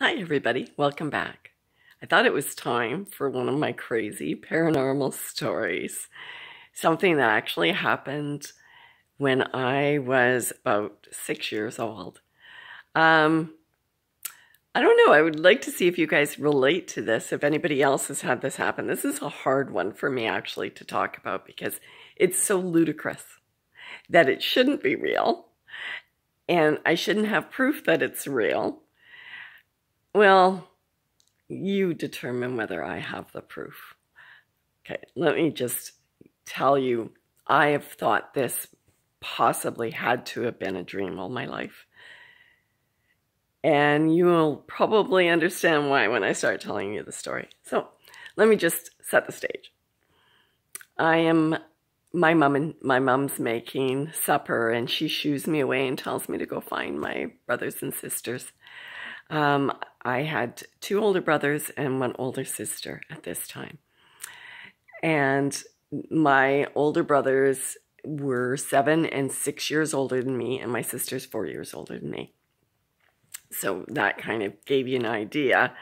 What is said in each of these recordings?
Hi everybody, welcome back. I thought it was time for one of my crazy paranormal stories. Something that actually happened when I was about 6 years old. I don't know, I would like to see if you guys relate to this, if anybody else has had this happen. This is a hard one for me actually to talk about because it's so ludicrous that it shouldn't be real and I shouldn't have proof that it's real. Well, you determine whether I have the proof. Okay, let me just tell you, I have thought this possibly had to have been a dream all my life. And you will probably understand why when I start telling you the story. So let me just set the stage. My mom's making supper and she shoos me away and tells me to go find my brothers and sisters. I had two older brothers and one older sister at this time. And my older brothers were 7 and 6 years older than me, and my sister's 4 years older than me. So that kind of gave you an idea.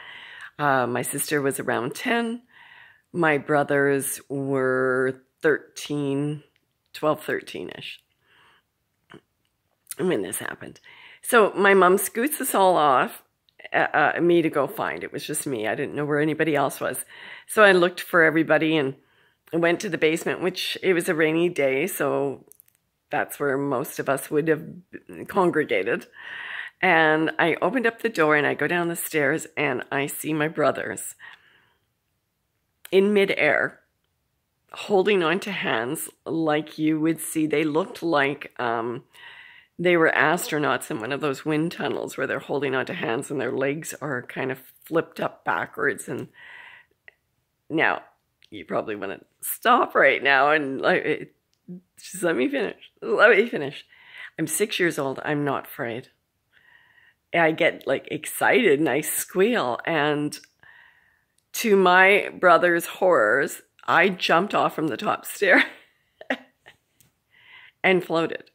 My sister was around 10. My brothers were 13, 12, 13-ish when this happened. So my mom scoots us all off, me to go find. It was just me. I didn't know where anybody else was. So I looked for everybody and went to the basement, which it was a rainy day, so that's where most of us would have congregated. And I opened up the door and I go down the stairs and I see my brothers in midair, holding on to hands like you would see. They looked like they were astronauts in one of those wind tunnels where they're holding onto hands and their legs are kind of flipped up backwards. And now you probably want to stop right now and just let me finish. Let me finish. I'm 6 years old. I'm not afraid. I get like excited and I squeal. And to my brother's horrors, I jumped off from the top stair and floated.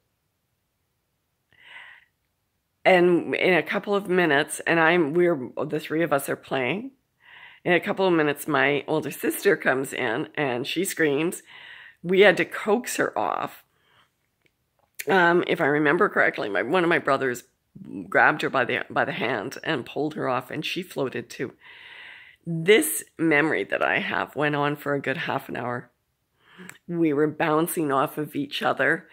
And in a couple of minutes, and the three of us are playing. In a couple of minutes, my older sister comes in and she screams. We had to coax her off. If I remember correctly, one of my brothers grabbed her by the hand and pulled her off, and she floated too. This memory that I have went on for a good half an hour. We were bouncing off of each other.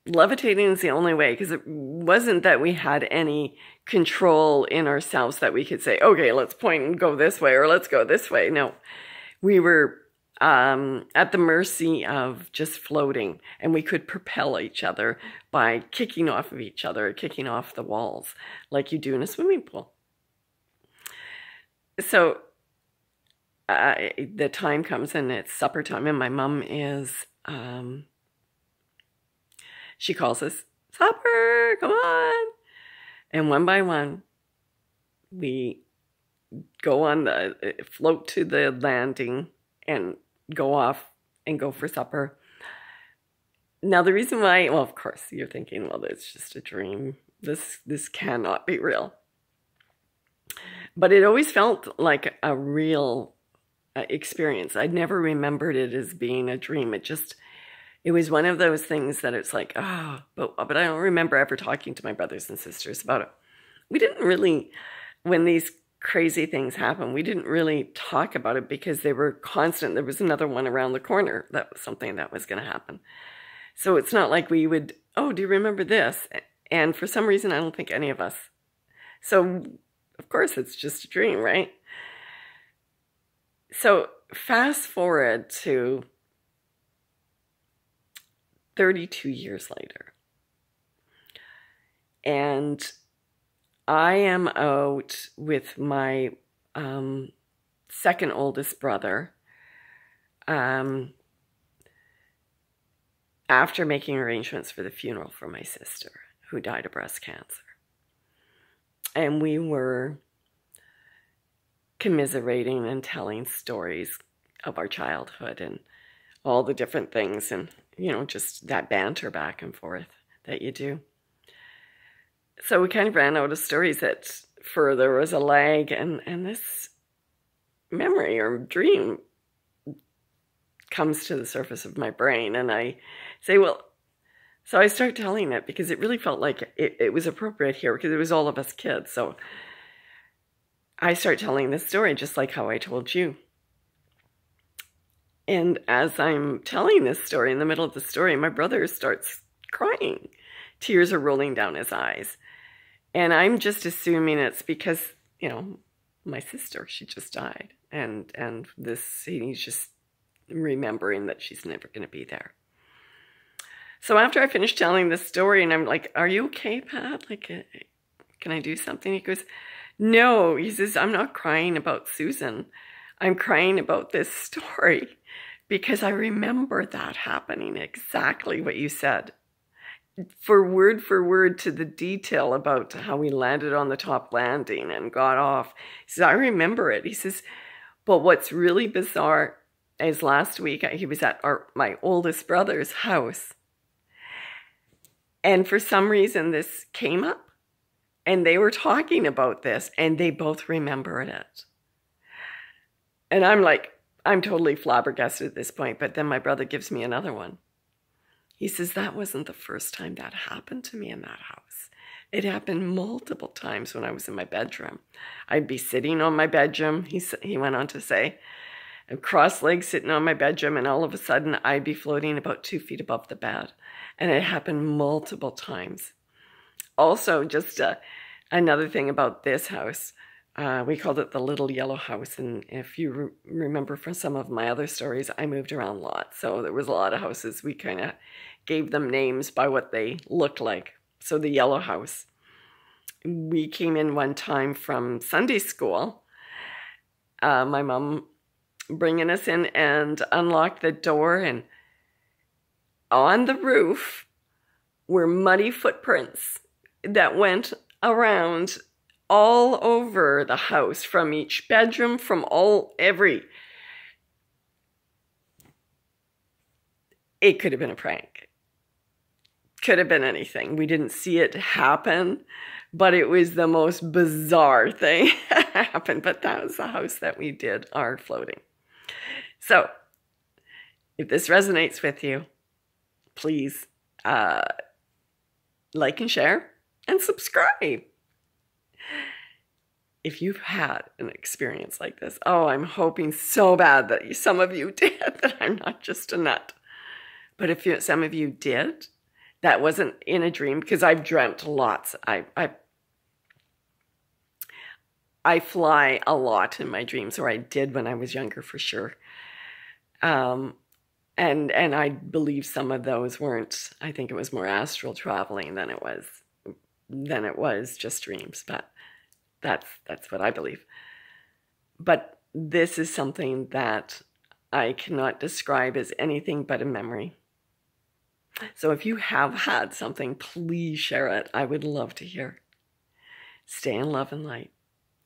Levitating is the only way, because it wasn't that we had any control in ourselves that we could say, okay, let's point and go this way, or let's go this way. No, we were at the mercy of just floating, and we could propel each other by kicking off of each other, kicking off the walls, like you do in a swimming pool. So the time comes and it's supper time, and my mom is... she calls us, supper, come on. And one by one, we go on float to the landing and go off and go for supper. Now, the reason why, well, of course, you're thinking, well, it's just a dream. This cannot be real. But it always felt like a real experience. I never remembered it as being a dream. It was one of those things that it's like, but I don't remember ever talking to my brothers and sisters about it. We didn't really, when these crazy things happen, we didn't really talk about it because they were constant. There was another one around the corner that was something that was going to happen. So it's not like we would, oh, do you remember this? And for some reason, I don't think any of us. So, of course, it's just a dream, right? So fast forward to 32 years later, and I am out with my second oldest brother after making arrangements for the funeral for my sister, who died of breast cancer. And we were commiserating and telling stories of our childhood and all the different things, and just that banter back and forth that you do. So we kind of ran out of stories at for there was a lag, and this memory or dream comes to the surface of my brain, and I say, well, so I start telling it because it really felt like it was appropriate here because it was all of us kids. So I start telling this story just like how I told you. And as I'm telling this story, in the middle of the story, my brother starts crying. Tears are rolling down his eyes. And I'm just assuming it's because, you know, my sister, she just died. And he's just remembering that she's never going to be there. So after I finished telling this story, and I'm like, are you okay, Pat? Like, can I do something? He goes, no. He says, I'm not crying about Susan. I'm crying about this story because I remember that happening, exactly what you said. For word to the detail about how we landed on the top landing and got off. He says, I remember it. He says, but what's really bizarre is last week he was at my oldest brother's house. And for some reason this came up and they were talking about this and they both remembered it. And I'm like, I'm totally flabbergasted at this point. But then my brother gives me another one. He says, that wasn't the first time that happened to me in that house. It happened multiple times when I was in my bedroom. I'd be sitting on my bedroom, he went on to say, and cross-legged sitting on my bedroom, and all of a sudden I'd be floating about 2 feet above the bed. And it happened multiple times. Also, just another thing about this house, we called it the Little Yellow House. And if you remember from some of my other stories, I moved around a lot. So there was a lot of houses. We kind of gave them names by what they looked like. So the Yellow House. We came in one time from Sunday school. My mom bringing us in and unlocked the door. And on the roof were muddy footprints that went around all over the house, from each bedroom, from it could have been a prank. Could have been anything. We didn't see it happen, but it was the most bizarre thing that happened. But that was the house that we did our floating. So if this resonates with you, please like and share and subscribe. If you've had an experience like this, oh, I'm hoping so bad that some of you did, that I'm not just a nut. But if some of you did, that wasn't in a dream, because I've dreamt lots. I fly a lot in my dreams, or I did when I was younger for sure. And I believe some of those weren't, I think it was more astral traveling than it was just dreams, but that's what I believe. But this is something that I cannot describe as anything but a memory. So if you have had something, please share it. I would love to hear. Stay in love and light.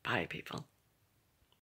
Bye, people.